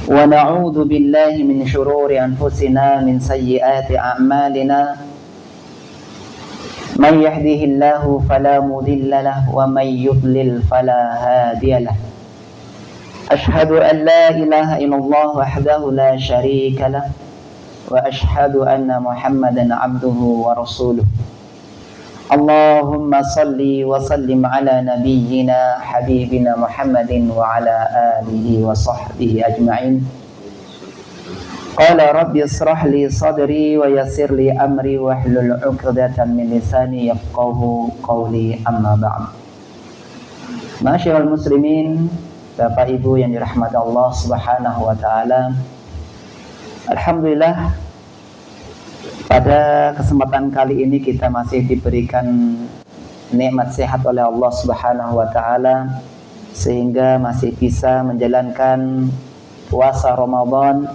ونعوذ بالله من شرور أنفسنا من سيئات أعمالنا من يهده الله فلا مضل له ومن يضلل فلا هادي له أشهد أن لا إله إلا الله وحده لا شريك له وأشهد أن محمدا عبده ورسوله اللهم صل وسلم على نبينا حبيبنا محمد وعلى آله وصحبه أجمعين قال رب اشرح لي صدري ويسر لي أمري واحلل عقدة من لساني يفقه قولي أما بعد. Masyaallah muslimin, Bapak Ibu yang dirahmati Allah Subhanahu wa taala. Alhamdulillah, pada kesempatan kali ini kita masih diberikan nikmat sehat oleh Allah Subhanahu wa taala sehingga masih bisa menjalankan puasa Ramadan,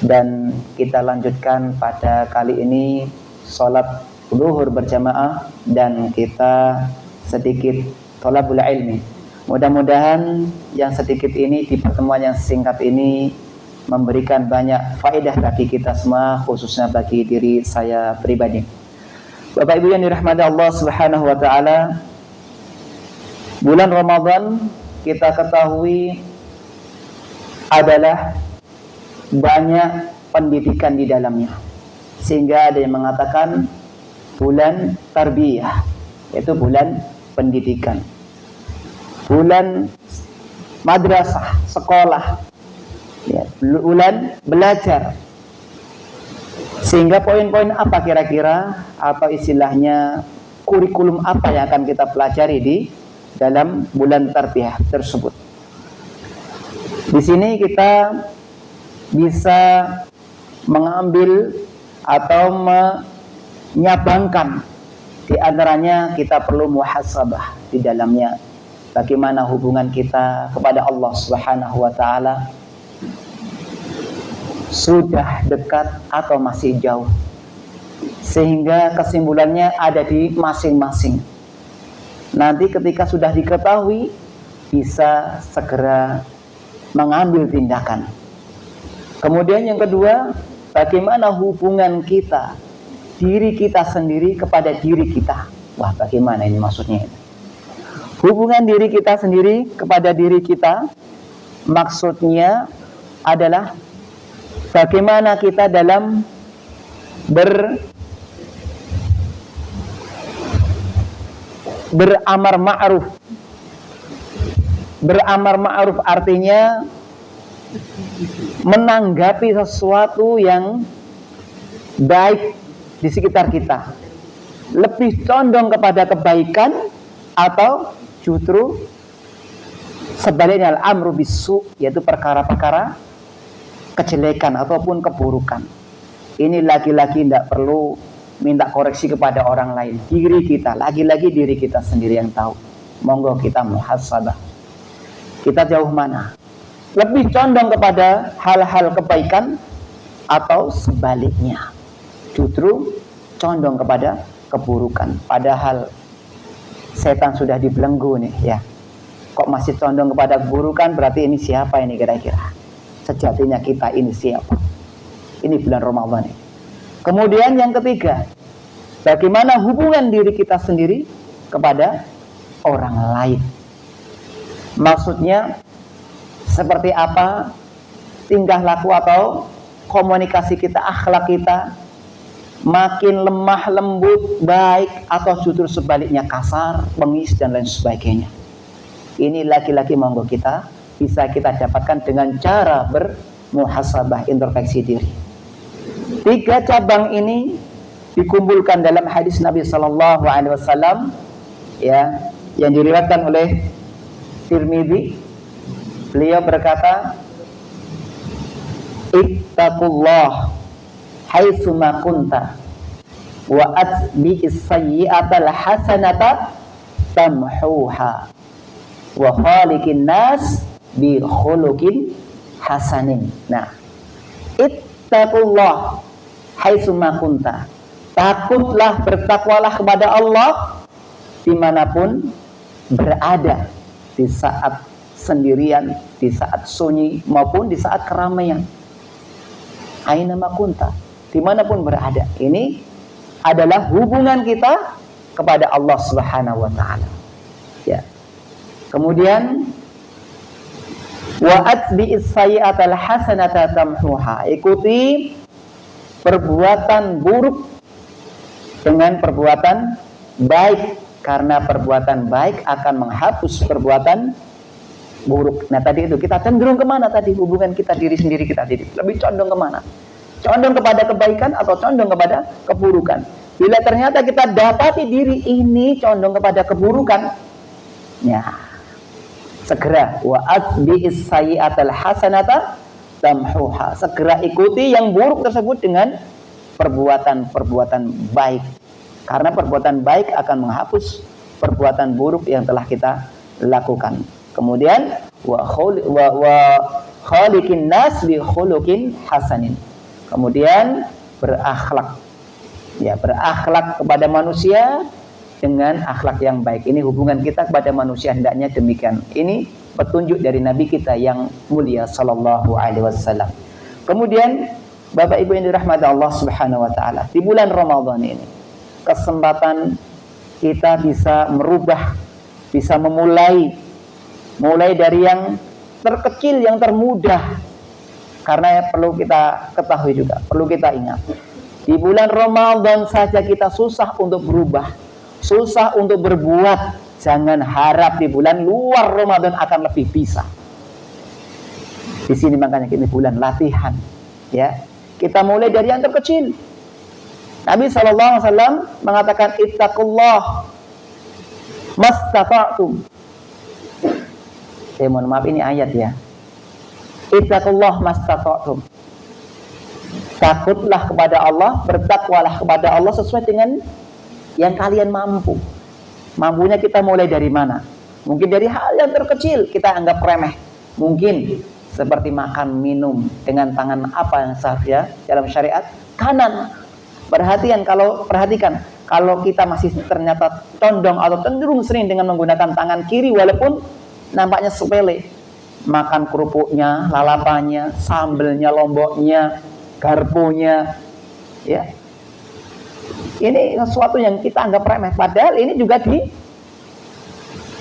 dan kita lanjutkan pada kali ini sholat zuhur berjamaah dan kita sedikit thalabul ilmi. Mudah-mudahan yang sedikit ini di pertemuan yang singkat ini memberikan banyak faedah bagi kita semua, khususnya bagi diri saya pribadi. Bapak Ibu yang dirahmati Allah Subhanahu wa taala, bulan Ramadan kita ketahui adalah banyak pendidikan di dalamnya, sehingga ada yang mengatakan bulan tarbiyah, yaitu bulan pendidikan, bulan madrasah, sekolah, ya, bulan belajar. Sehingga poin-poin apa kira-kira atau istilahnya kurikulum apa yang akan kita pelajari di dalam bulan tarbiyah tersebut. Di sini kita bisa mengambil atau menyabangkan, di antaranya kita perlu muhasabah di dalamnya. Bagaimana hubungan kita kepada Allah Subhanahu wa taala, sudah dekat atau masih jauh, sehingga kesimpulannya ada di masing-masing. Nanti ketika sudah diketahui, bisa segera mengambil tindakan. Kemudian yang kedua, bagaimana hubungan kita, diri kita sendiri kepada diri kita. Wah, bagaimana ini maksudnya? Hubungan diri kita sendiri kepada diri kita maksudnya adalah bagaimana kita dalam beramar ma'ruf. Beramar ma'ruf artinya menanggapi sesuatu yang baik di sekitar kita, lebih condong kepada kebaikan atau justru sebaliknya, al-amru bisu, yaitu perkara-perkara kejelekan ataupun keburukan. Ini lagi-lagi tidak perlu minta koreksi kepada orang lain, diri kita, lagi-lagi diri kita sendiri yang tahu. Monggo kita muhasabah, kita jauh mana, lebih condong kepada hal-hal kebaikan atau sebaliknya, justru condong kepada keburukan. Padahal setan sudah dibelenggu nih ya, kok masih condong kepada keburukan? Berarti ini siapa ini kira-kira? Sejatinya kita ini siapa? Ini bulan Ramadan ini. Kemudian yang ketiga, bagaimana hubungan diri kita sendiri kepada orang lain. Maksudnya seperti apa tingkah laku atau komunikasi kita, akhlak kita, makin lemah lembut, baik, atau justru sebaliknya kasar, bengis dan lain sebagainya. Ini laki-laki monggo kita bisa kita dapatkan dengan cara bermuhasabah, introspeksi diri. 3 cabang ini dikumpulkan dalam hadis Nabi Sallallahu Alaihi Wasallam, ya, yang diriwayatkan oleh Tirmidzi. Beliau berkata, ittaqullah haitsuma kunta wa atbi'is sayyi'atal hasanata tamhuha wa khaliqin nas bi khuluqin hasanin. Nah, ittaqullah haitsuma kunta, takutlah, bertakwalah kepada Allah dimanapun berada, di saat sendirian, di saat sunyi maupun di saat keramaian. Aina makunta, dimanapun berada. Ini adalah hubungan kita kepada Allah Subhanahu wa taala. Ya. Kemudian wa atbi'is sayyi'atal hasanata tamhuha. Ikuti perbuatan buruk dengan perbuatan baik, karena perbuatan baik akan menghapus perbuatan buruk. Nah tadi itu kita cenderung kemana tadi hubungan kita diri sendiri kita jadi lebih condong kemana? Condong kepada kebaikan atau condong kepada keburukan? Bila ternyata kita dapati diri ini condong kepada keburukan, ya segera wa atbi'is sayyi'atal hasanata tamhuha. Segera ikuti yang buruk tersebut dengan perbuatan-perbuatan baik. Karena perbuatan baik akan menghapus perbuatan buruk yang telah kita lakukan. Kemudian wa khaliqin nas bi khuluqin hasanin. Kemudian berakhlak. Ya, berakhlak kepada manusia dengan akhlak yang baik. Ini hubungan kita kepada manusia hendaknya demikian. Ini petunjuk dari Nabi kita yang mulia sallallahu alaihi wasallam. Kemudian Bapak Ibu yang dirahmati Allah Subhanahu wa taala, di bulan Ramadan ini kesempatan kita bisa merubah, bisa mulai dari yang terkecil, yang termudah. Karena perlu kita ketahui juga, perlu kita ingat, di bulan Ramadan saja kita susah untuk berubah, susah untuk berbuat. Jangan harap di bulan luar Ramadan akan lebih bisa. Di sini makanya ini bulan latihan, ya. Kita mulai dari yang terkecil. Nabi SAW mengatakan ittaqullah mastata'tum. Saya mohon maaf, ini ayat ya. Ittaqullah mastata'tum. Takutlah kepada Allah, bertakwalah kepada Allah sesuai dengan yang kalian mampu. Mampunya kita mulai dari mana? Mungkin dari hal yang terkecil kita anggap remeh. Mungkin seperti makan minum dengan tangan apa yang seharusnya dalam syariat? Kanan. Perhatikan kalau kita masih ternyata condong atau cenderung sering dengan menggunakan tangan kiri walaupun nampaknya sepele. Makan kerupuknya, lalapannya, sambelnya, lomboknya, garpunya, ya. Ini sesuatu yang kita anggap remeh, padahal ini juga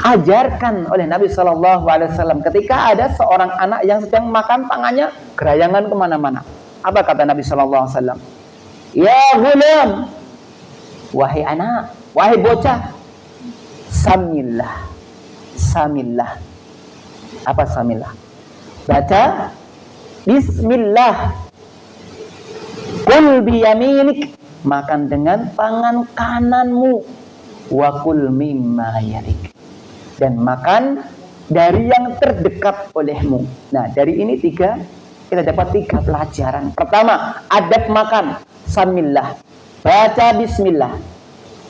diajarkan oleh Nabi Shallallahu Alaihi Wasallam. Ketika ada seorang anak yang sedang makan, tangannya gerayangan kemana-mana. Apa kata Nabi Shallallahu Alaihi Wasallam? Ya gulam, wahai anak, wahai bocah, samillah, samillah. Apa samillah? Baca bismillah. Kul biyaminik, makan dengan tangan kananmu. Wa kul mimma yalik, dan makan dari yang terdekat olehmu. Nah, dari ini kita dapat 3 pelajaran. Pertama, adab makan, samillah, baca bismillah.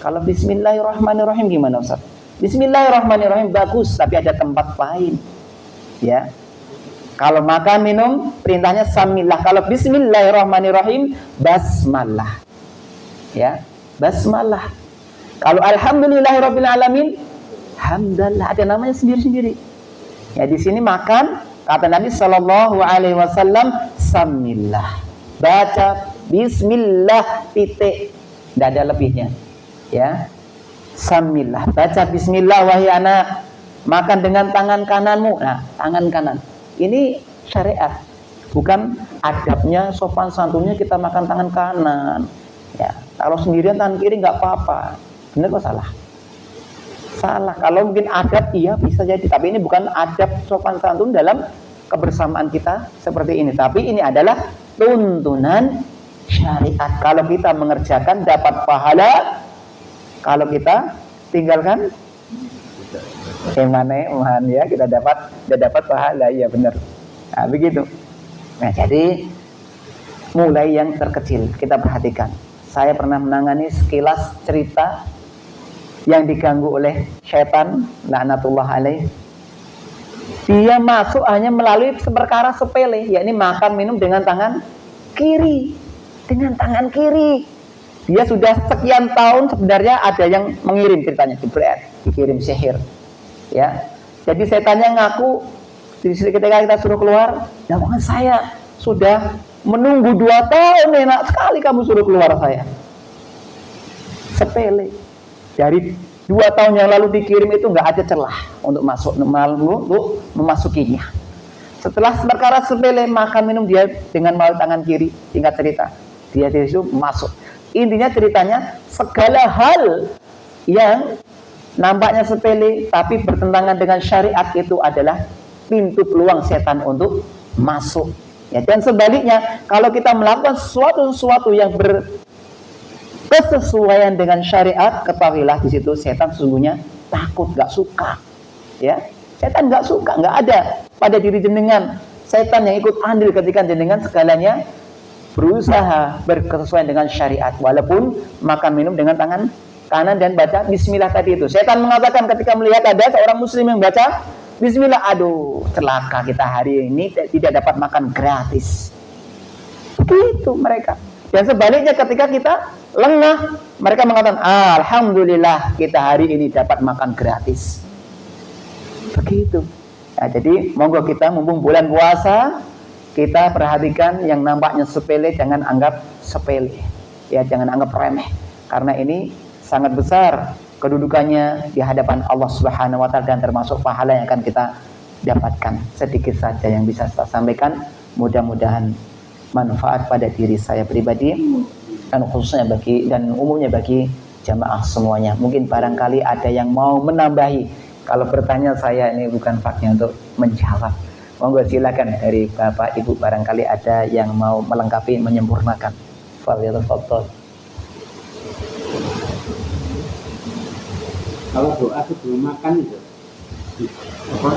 Kalau bismillahirrahmanirrahim gimana Ustaz? Bismillahirrahmanirrahim bagus, tapi ada tempat lain. Ya. Kalau makan minum perintahnya samillah. Kalau bismillahirrahmanirrahim basmalah. Ya, basmalah. Kalau alhamdulillahirabbil alamin, hamdalah, ada namanya sendiri-sendiri. Ya, di sini makan kata Nabi Shallallahu Alaihi Wasallam samillah. Baca bismillah titik, tidak ada lebihnya. Ya, samillah. Baca bismillah wahai anak. Makan dengan tangan kananmu. Nah, tangan kanan. Ini syariat, bukan adabnya, sopan santunnya kita makan tangan kanan. Ya, kalau sendirian tangan kiri nggak apa-apa. Benar kok salah? Salah. Kalau mungkin adab iya bisa jadi, tapi ini bukan adab sopan santun dalam kebersamaan kita seperti ini. Tapi ini adalah tuntunan syariat. Kalau kita mengerjakan dapat pahala, kalau kita tinggalkan eman ya, kita dapat pahala, ya benar. Nah, begitu. Nah, jadi mulai yang terkecil kita perhatikan. Saya pernah menangani sekilas cerita yang diganggu oleh setan, laknatullah alaih. Dia masuk hanya melalui perkara sepele, yakni makan minum dengan tangan kiri. Dengan tangan kiri. Dia sudah sekian tahun sebenarnya ada yang mengirim ceritanya, dikirim sihir. Ya, jadi setannya ngaku Ketika kita suruh keluar, jangan saya sudah menunggu 2 tahun, enak sekali kamu suruh keluar saya. Sepele. Dari 2 tahun yang lalu dikirim itu nggak ada celah untuk memasukinya. Setelah perkara sepele, makan minum dia dengan melalui tangan kiri. Singkat cerita, dia dari situ masuk. Intinya ceritanya, segala hal yang nampaknya sepele tapi bertentangan dengan syariat itu adalah pintu peluang setan untuk masuk. Ya, dan sebaliknya, kalau kita melakukan sesuatu yang berkesesuaian dengan syariat, ketahuilah di situ setan sesungguhnya takut, nggak suka. Ya, setan nggak suka, nggak ada pada diri jenengan setan yang ikut andil ketika jenengan segalanya berusaha berkesesuaian dengan syariat, walaupun makan minum dengan tangan kanan dan baca bismillah tadi itu. Setan mengatakan ketika melihat ada seorang muslim yang baca bismillah, aduh celaka kita hari ini tidak dapat makan gratis. Begitu mereka. Dan sebaliknya ketika kita lengah, mereka mengatakan alhamdulillah kita hari ini dapat makan gratis. Begitu. Nah, jadi monggo kita mumpung bulan puasa, kita perhatikan yang nampaknya sepele jangan anggap sepele. Ya, jangan anggap remeh. Karena ini sangat besar kedudukannya di hadapan Allah Subhanahu wa taala dan termasuk pahala yang akan kita dapatkan. Sedikit saja yang bisa saya sampaikan, mudah-mudahan manfaat pada diri saya pribadi dan khususnya bagi dan umumnya bagi jamaah semuanya. Mungkin barangkali ada yang mau menambahi. Kalau bertanya, saya ini bukan haknya untuk menjawab. Monggo silakan dari Bapak Ibu, barangkali ada yang mau melengkapi, menyempurnakan. Fadhil. Kalau doa sebelum makan itu apa?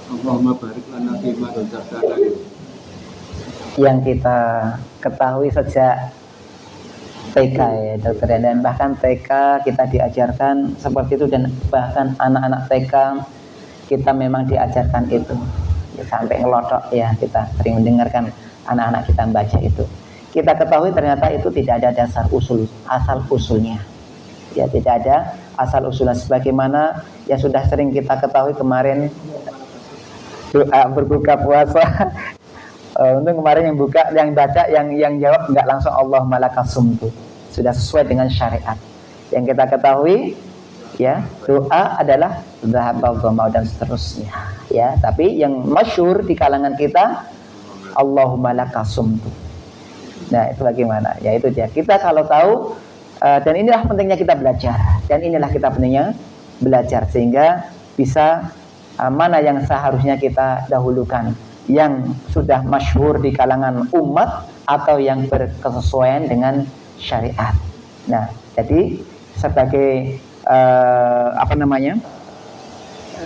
Allahumma barik lana fima razaqtana. Yang kita ketahui sejak TK ya dokter, dan bahkan TK kita diajarkan seperti itu, dan bahkan anak-anak TK kita memang diajarkan itu ya, sampai ngelotok ya, kita sering mendengarkan anak-anak kita membaca itu. Kita ketahui ternyata itu tidak ada dasar asal usulnya ya, tidak ada asal usulnya, sebagaimana yang sudah sering kita ketahui kemarin doa berbuka puasa. Untuk kemarin yang baca, yang jawab nggak langsung Allahumma lakasumtu, sudah sesuai dengan syariat. Yang kita ketahui ya, doa adalah dhahabal dhama'u dan seterusnya ya. Tapi yang masyhur di kalangan kita Allahumma lakasumtu. Nah, itu bagaimana? Ya itu dia. Kita kalau tahu, dan inilah pentingnya kita belajar, dan inilah kita pentingnya belajar sehingga bisa mana yang seharusnya kita dahulukan, yang sudah masyhur di kalangan umat atau yang berkesesuaian dengan syariat. Nah, jadi sebagai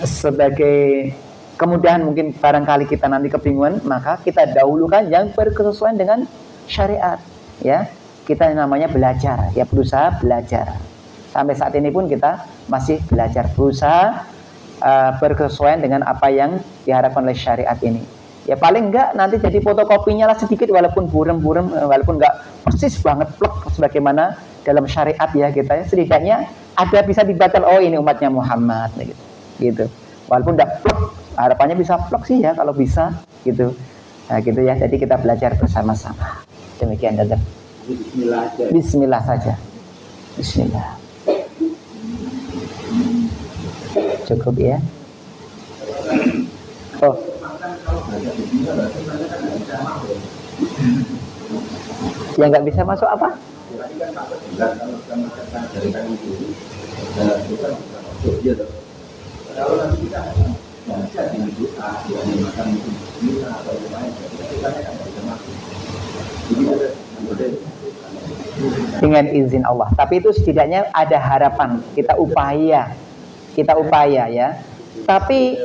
sebagai kemudahan mungkin barangkali kita nanti kebingungan, maka kita dahulukan yang berkesesuaian dengan syariat ya. Kita namanya belajar ya, berusaha belajar. Sampai saat ini pun kita masih belajar, berusaha berkesesuaian dengan apa yang diharapkan oleh syariat ini. Ya paling enggak nanti jadi fotokopinya lah sedikit, walaupun burem-burem, walaupun enggak persis banget plek sebagaimana dalam syariat ya kita ya, setidaknya ada bisa dibaca, oh ini umatnya Muhammad gitu. Walaupun enggak plek, harapannya bisa plek sih ya kalau bisa gitu. Nah gitu ya, jadi kita belajar bersama-sama. Demikian dan Bismillah saja. Bismillah. Cukup ya. Oh. Yang nggak bisa masuk apa? Dengan izin Allah. Tapi itu setidaknya ada harapan. Kita upaya ya. Tapi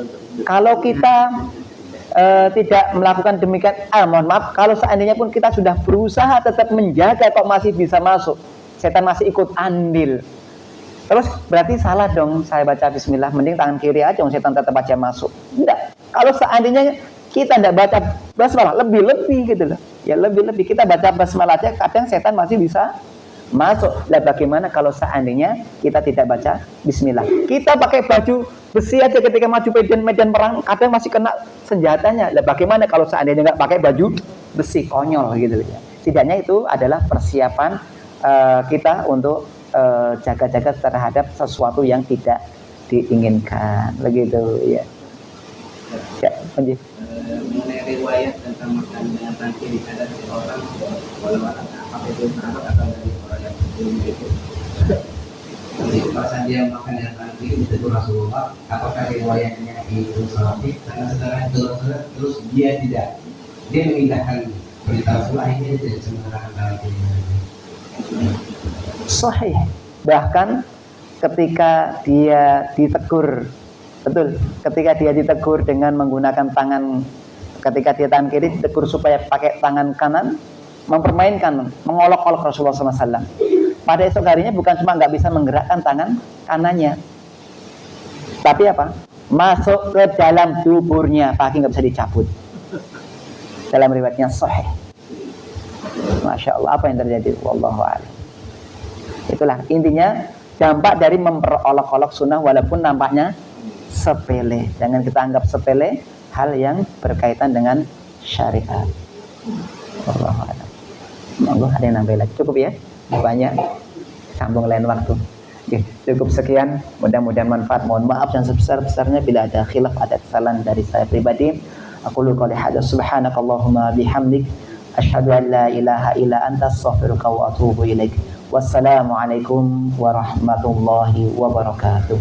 kalau kita tidak melakukan demikian, mohon maaf, kalau seandainya pun kita sudah berusaha tetap menjaga kok masih bisa masuk, setan masih ikut andil, terus berarti salah dong saya baca bismillah, mending tangan kiri aja, setan tetap aja masuk. Enggak, kalau seandainya kita tidak baca basmalah, lebih-lebih gitu loh ya, lebih-lebih kita baca basmalah aja kadang setan masih bisa masuk. Lah bagaimana kalau seandainya kita tidak baca bismillah, kita pakai baju Besi aja ketika maju medan perang kadang masih kena senjatanya. Lah bagaimana kalau seandainya nggak pakai baju besi, konyol gitu ya. Setidaknya itu adalah persiapan kita untuk jaga-jaga terhadap sesuatu yang tidak diinginkan, begitu ya. Ya, lanjut. Mengenai riwayat tentang makan dengan tangan kiri ada orang walau apakah itu sahabat atau dari orang yang belum itu. Jadi pas dia makan dengan tangan kiri itu Rasulullah, apakah riwayatnya itu sahih? Karena sekarang itu Rasulullah terus dia memindahkan berita Rasulullah ini tidak menggunakan tangan kiri. Sahih. Bahkan ketika dia ditegur, betul, ketika dia ditegur dengan menggunakan tangan, ketika dia tangan kiri ditegur supaya pakai tangan kanan, mempermainkan, mengolok-olok Rasulullah SAW. Pada esok harinya bukan cuma nggak bisa menggerakkan tangan kanannya, tapi apa? Masuk ke dalam duburnya, kaki nggak bisa dicabut. Dalam riwayatnya sahih. Masya Allah, apa yang terjadi? Wallahu a'lam. Itulah intinya dampak dari memperolok-olok sunnah walaupun nampaknya sepele. Jangan kita anggap sepele hal yang berkaitan dengan syariat. Wallahu a'lam. Monggo ada yang nambah lagi. Cukup ya? Banyak. Sambung lain waktu. Oke, cukup sekian. Mudah-mudahan manfaat. Mohon maaf yang sebesar-besarnya bila ada khilaf, ada kesalahan dari saya pribadi. Aku lu qouli hadza subhanakallahumma bihamdik asyhadu an la ilaha illa anta astaghfiruka wa atubu ilaik. Wassalamualaikum warahmatullahi wabarakatuh.